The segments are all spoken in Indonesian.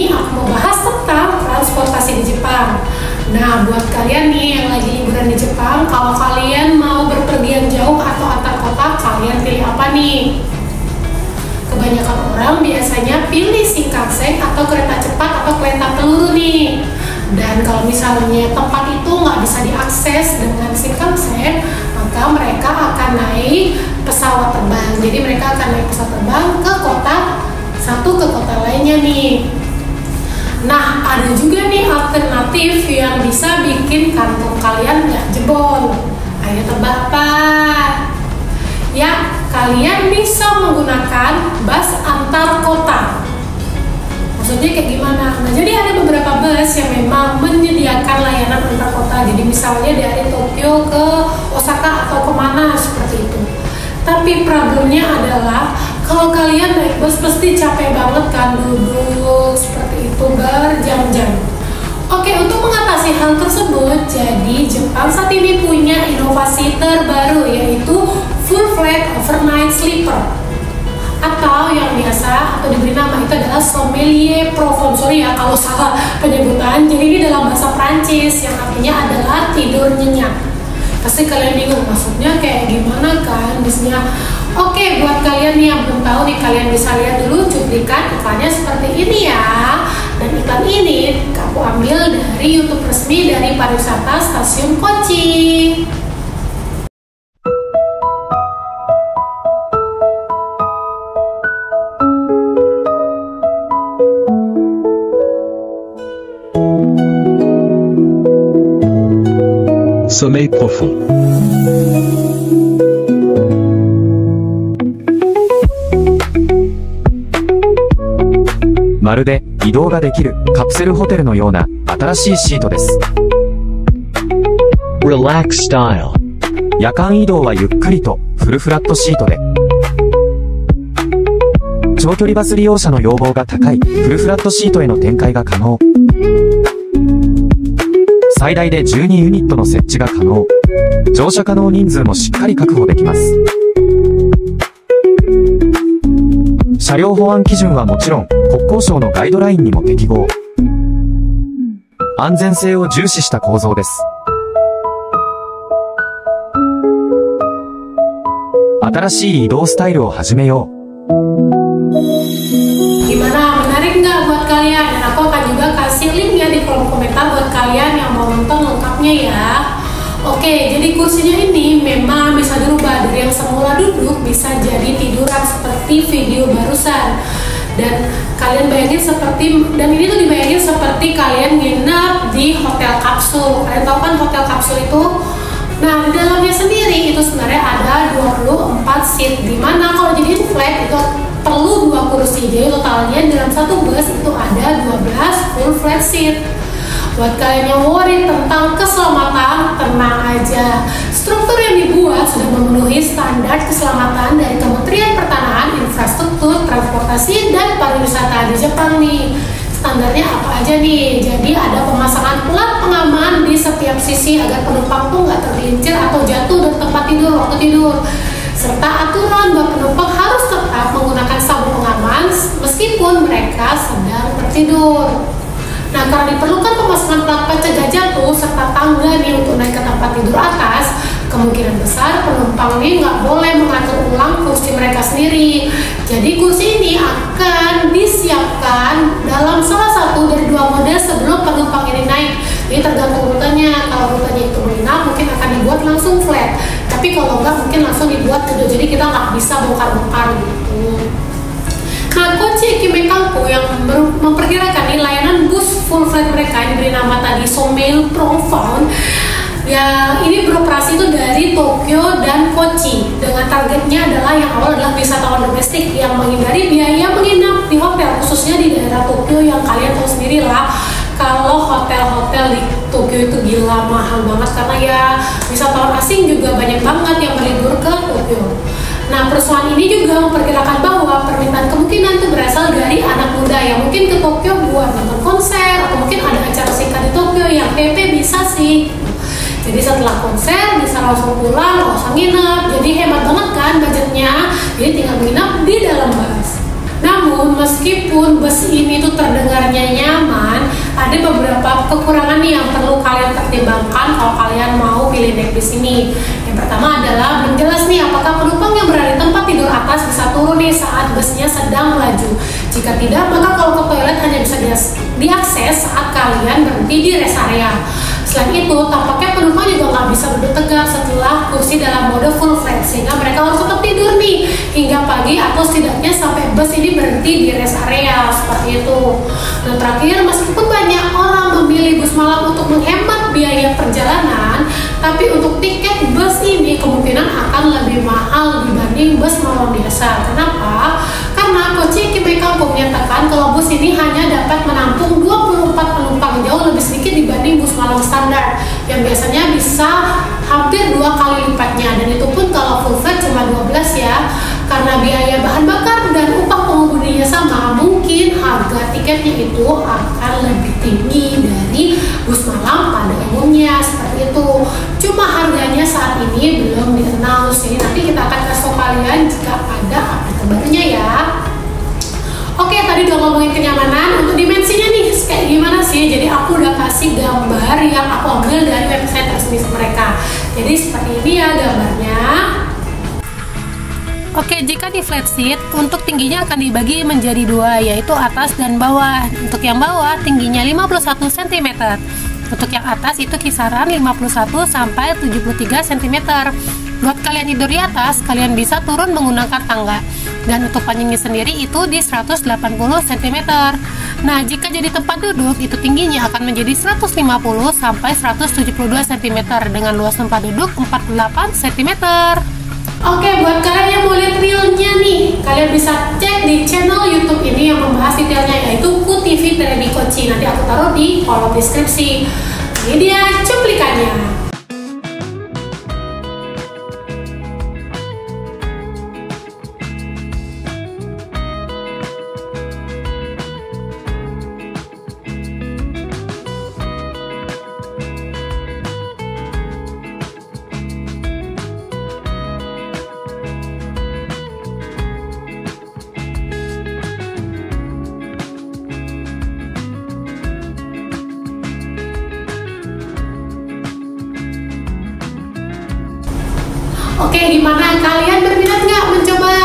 ini aku mau bahas tentang transportasi di Jepang. Nah, buat kalian nih yang lagi liburan di Jepang, kalau kalian mau berpergian jauh atau antar kota, kalian pilih apa nih? Kebanyakan orang biasanya pilih Shinkansen atau kereta cepat atau kereta peluru nih. Dan kalau misalnya tempat itu nggak bisa diakses dengan Shinkansen, maka mereka akan naik pesawat terbang. Jadi mereka akan naik pesawat terbang ke kota satu ke kota lainnya nih. Nah, ada juga nih alternatif yang bisa bikin kantong kalian nggak jebol. Ayo tebak apa? Ya, kalian bisa menggunakan bus antar kota. Maksudnya kayak gimana? Nah, jadi ada beberapa bus yang memang menyediakan layanan antar kota. Jadi misalnya dari Tokyo ke Osaka atau kemana seperti itu. Tapi problemnya adalah kalau kalian naik bus pasti capek banget kan, duduk seperti itu berjam-jam. Oke, untuk mengatasi hal tersebut, jadi Jepang saat ini punya inovasi terbaru yaitu full flat overnight sleeper, atau yang biasa atau diberi nama itu adalah sommelier profond. Sorry ya kalau salah penyebutan. Jadi ini dalam bahasa Prancis yang artinya adalah tidur nyenyak. Pasti kalian bingung maksudnya kayak gimana kan bisnya. Oke, buat kalian nih yang belum tahu nih, kalian bisa lihat dulu cuplikan iklannya seperti ini ya. Dan iklan ini aku ambil dari YouTube resmi dari pariwisata Stasiun Kochi. Sommeil profond. まるで移動ができるカプセルホテルのような新しいシートです。Relax style. 夜間移動はゆっくりとフルフラットシートで、長距離バス利用者の要望が高いフルフラットシートへの展開が可能。最大で12ユニットの設置が可能。乗車可能人数もしっかり確保できます。車両保安基準はもちろん、国交省のガイドラインにも適合。安全性を重視した構造です。新しい移動スタイルを始めよう。Gimana? Menarik nggak buat kalian? Dan aku akan juga kasih linknya di kolom komentar buat kalian yang mau nonton lengkapnya ya. Oke, jadi kursinya ini memang bisa dirubah dari yang semula duduk bisa jadi tiduran seperti video barusan. Dan kalian bayangin dan ini tuh dibayangin seperti kalian nginep di hotel kapsul. Kalian tahu kan hotel kapsul itu? Nah, di dalamnya sendiri itu sebenarnya ada 24 seat, dimana kalau jadi flat itu perlu 2 kursi. Jadi totalnya dalam satu bus itu ada 12 full flat seat. Buat kalian yang worry tentang keselamatan, tenang aja. Struktur yang dibuat sudah memenuhi standar keselamatan dari Kementerian Pertanahan, Infrastruktur, Transportasi, dan Pariwisata di Jepang nih. Standarnya apa aja nih? Jadi ada pemasangan pelat pengaman di setiap sisi agar penumpang tuh nggak tergelincir atau jatuh dari tempat tidur waktu tidur. Serta aturan bahwa penumpang harus tetap menggunakan sabuk pengaman meskipun mereka sedang tertidur. Nah, karena diperlukan pemasangan pelat pencegah jatuh serta tangga nih untuk naik ke tempat tidur atas, kemungkinan besar penumpang ini nggak boleh mengatur ulang kursi mereka sendiri. Jadi kursi ini akan disiapkan dalam salah satu dari 2 model sebelum penumpang ini naik. Jadi tergantung rutenya. Kalau rutenya itu menginap, mungkin akan dibuat langsung flat. Tapi kalau nggak, mungkin langsung dibuat tidur. Jadi kita nggak bisa bongkar-bongkar gitu. Nah, Kochi Kimekanku yang memperkirakan nih layanan bus full flat mereka yang diberi nama tadi Sommeil Profond ya, ini beroperasi itu dari Tokyo dan Kochi dengan targetnya adalah yang awal adalah wisatawan domestik yang menghindari biaya menginap di hotel, khususnya di daerah Tokyo yang kalian tahu sendiri lah. Kalau hotel-hotel di Tokyo itu gila mahal banget karena ya wisatawan asing juga banyak banget yang berlibur ke Tokyo. Nah, perusahaan ini juga memperkirakan bahwa permintaan kemungkinan itu berasal dari anak muda yang mungkin ke Tokyo buat nonton konser atau mungkin ada acara singkat di Tokyo yang PP bisa sih. Jadi setelah konser bisa langsung pulang, nggak usah nginep. Jadi hemat banget kan budgetnya. Jadi tinggal menginap di dalam bus. Namun meskipun bus bus ini tuh terdengarnya nyaman, ada beberapa kekurangan nih yang perlu kalian pertimbangkan kalau kalian mau pilih naik bus ini. Yang pertama adalah belum jelas nih apakah penumpang yang berada di tempat tidur atas bisa turun nih saat busnya sedang melaju. Jika tidak, maka kalau ke toilet hanya bisa diakses saat kalian berhenti di rest area. Selain itu, tampaknya penumpang juga nggak bisa duduk tegak setelah kursi dalam mode full flat, sehingga mereka harus tetap tidur nih hingga pagi atau setidaknya sampai bus ini berhenti di rest area, seperti itu. Dan terakhir, meskipun banyak orang memilih bus malam untuk menghemat biaya perjalanan, tapi untuk tiket bus ini kemungkinan akan lebih mahal dibanding bus malam biasa. Kenapa? Karena Kochi Kimekako menyatakan kalau bus ini hanya dapat menampung 24 penumpang, jauh lebih sedikit dibanding bus malam standar yang biasanya bisa hampir 2 kali lipatnya, dan itu pun kalau full flat cuma 12 ya. Karena biaya bahan bakar dan upah pengemudinya sama, mungkin harga tiketnya itu akan lebih tinggi dari bus malam pada umumnya, seperti itu. Cuma harganya saat ini belum di-announce, jadi nanti kita akan kasih tau kalian jika ada update terbarunya ya. Oke, tadi udah ngomongin kenyamanan. Untuk dimensinya nih kayak gimana sih? Jadi aku udah kasih gambar yang aku ambil dari website resmi mereka. Jadi seperti ini ya gambarnya. Oke, jika di flat seat, untuk tingginya akan dibagi menjadi 2, yaitu atas dan bawah. Untuk yang bawah tingginya 51 cm. Untuk yang atas itu kisaran 51 sampai 73 cm. Buat kalian tidur di atas, kalian bisa turun menggunakan tangga. Dan untuk panjangnya sendiri itu di 180 cm. Nah, jika jadi tempat duduk, itu tingginya akan menjadi 150 sampai 172 cm dengan luas tempat duduk 48 cm. Oke, buat kalian yang mau lihat realnya nih, kalian bisa cek di channel YouTube ini yang membahas detailnya, yaitu QTV Training Kochi. Nanti aku taruh di kolom deskripsi. Ini dia cuplikannya. Oke, gimana? Kalian berminat nggak mencoba?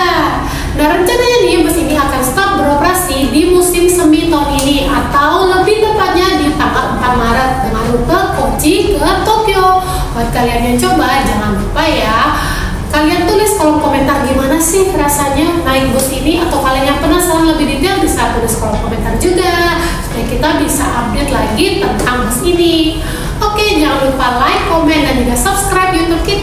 Nah, rencananya nih bus ini akan start beroperasi di musim semi tahun ini, atau lebih tepatnya di tanggal 4 Maret dengan rute Kochi ke Tokyo. Buat kalian yang coba, jangan lupa ya, kalian tulis kolom komentar gimana sih rasanya naik bus ini, atau kalian yang penasaran lebih detail bisa tulis kolom komentar juga, supaya kita bisa update lagi tentang bus ini. Oke, jangan lupa like, komen, dan juga subscribe YouTube kita